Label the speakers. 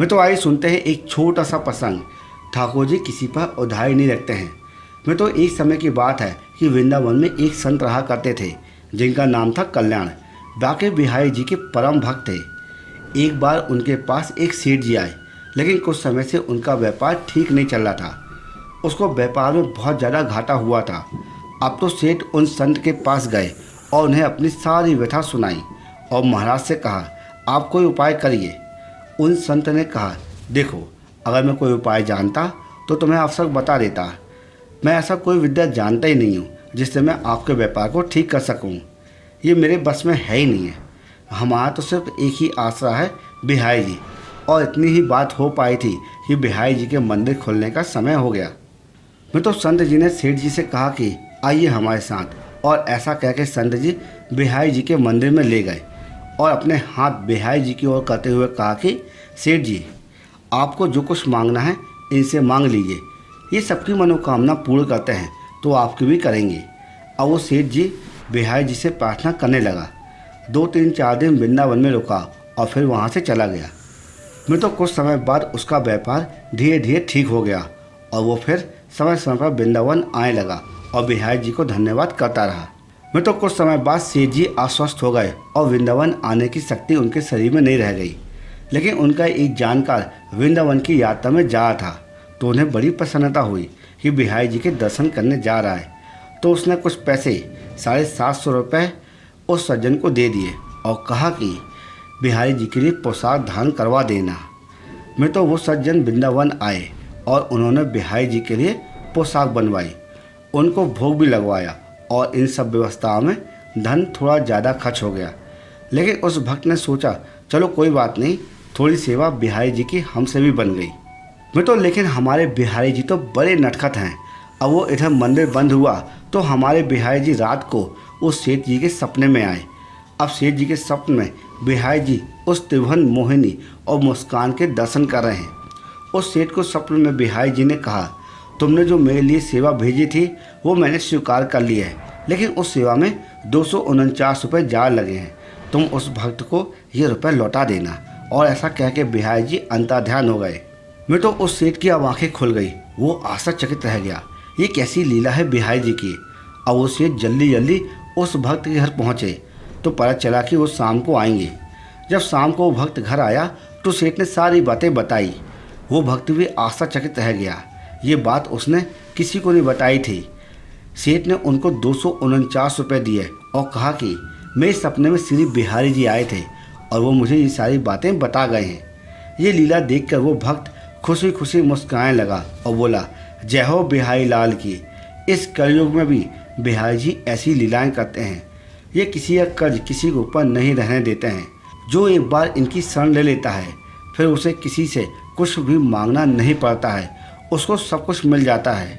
Speaker 1: मैं तो आइए सुनते हैं एक छोटा सा प्रसंग। ठाकुर जी किसी पर उधारी नहीं रखते हैं। मैं तो एक समय की बात है कि वृंदावन में एक संत रहा करते थे जिनका नाम था कल्याण। बाके बिहारी जी के परम भक्त थे। एक बार उनके पास एक सेठ जी आए, लेकिन कुछ समय से उनका व्यापार ठीक नहीं चल रहा था। उसको व्यापार में बहुत ज़्यादा घाटा हुआ था। अब तो सेठ उन संत के पास गए और उन्हें अपनी सारी व्यथा सुनाई और महाराज से कहा, आप कोई उपाय करिए। उन संत ने कहा, देखो, अगर मैं कोई उपाय जानता तो तुम्हें अवसर बता देता। मैं ऐसा कोई विद्या जानता ही नहीं हूँ जिससे मैं आपके व्यापार को ठीक कर सकूँ। ये मेरे बस में है ही नहीं है। हमारा तो सिर्फ एक ही आसरा है, बिहारी जी। और इतनी ही बात हो पाई थी कि बिहारी जी के मंदिर खुलने का समय हो गया। मैं तो संत जी ने सेठ जी से कहा कि आइए हमारे साथ, और ऐसा कह के संत जी बिहारी जी के मंदिर में ले गए और अपने हाथ बिहारी जी की ओर करते हुए कहा कि सेठ जी, आपको जो कुछ मांगना है इनसे मांग लीजिए। ये सबकी मनोकामना पूर्ण करते हैं तो आपकी भी करेंगे। अब वो सेठ जी बिहारी जी से प्रार्थना करने लगा। 2-3-4 दिन वृंदावन में रुका और फिर वहाँ से चला गया। मैं तो कुछ समय बाद उसका व्यापार धीरे धीरे ठीक हो गया और वो फिर समय समय पर वृंदावन आने लगा और बिहारी जी को धन्यवाद करता रहा। मैं तो कुछ समय बाद सेठ जी अस्वस्थ हो गए और वृंदावन आने की शक्ति उनके शरीर में नहीं रह गई। लेकिन उनका एक जानकार वृंदावन की यात्रा में जा रहा था तो उन्हें बड़ी प्रसन्नता हुई कि बिहारी जी के दर्शन करने जा रहा है। तो उसने कुछ पैसे 750 रुपये उस सज्जन को दे दिए और कहा कि बिहारी जी के लिए पोशाक धारण करवा देना। मैं तो वो सज्जन वृंदावन आए और उन्होंने बिहारी जी के लिए पोशाक बनवाई, उनको भोग भी लगवाया और इन सब व्यवस्थाओं में धन थोड़ा ज़्यादा खर्च हो गया। लेकिन उस भक्त ने सोचा, चलो कोई बात नहीं, थोड़ी सेवा बिहारी जी की हमसे भी बन गई। मैं तो लेकिन हमारे बिहारी जी तो बड़े नटखट हैं। अब वो इधर मंदिर बंद हुआ तो हमारे बिहारी जी रात को उस सेठ जी के सपने में आए। अब सेठ जी के स्वप्न में बिहारी जी उस त्रिभुवन मोहिनी और मुस्कान के दर्शन कर रहे हैं। उस सेठ को स्वप्न में बिहारी जी ने कहा, तुमने जो मेरे लिए सेवा भेजी थी वो मैंने स्वीकार कर ली है, लेकिन उस सेवा में 249 रुपये ज़्यादा लगे हैं। तुम उस भक्त को ये रुपये लौटा देना। और ऐसा कह के बिहारी जी अंतर्ध्यान हो गए। मैं तो उस सेठ की अब आँखें खुल गई। वो आश्चर्यचकित रह गया, ये कैसी लीला है बिहारी जी की। अब वो सेठ जल्दी जल्दी उस भक्त के घर पहुँचे तो पता चला कि वो शाम को आएंगे। जब शाम को वो भक्त घर आया तो सेठ ने सारी बातें बताई। वो भक्त भी आश्चर्यचकित रह गया। ये बात उसने किसी को नहीं बताई थी। सेठ ने उनको 249 रुपये दिए और कहा कि मेरे सपने में श्री बिहारी जी आए थे और वो मुझे ये सारी बातें बता गए हैं। ये लीला देखकर वो भक्त खुशी खुशी मुस्कुराने लगा और बोला, जय हो बिहारी लाल की। इस कलयुग में भी बिहारी जी ऐसी लीलाएं करते हैं। ये किसी का कर्ज किसी के ऊपर नहीं रहने देते हैं। जो एक बार इनकी शरण ले लेता है फिर उसे किसी से कुछ भी मांगना नहीं पड़ता है, उसको सब कुछ मिल जाता है।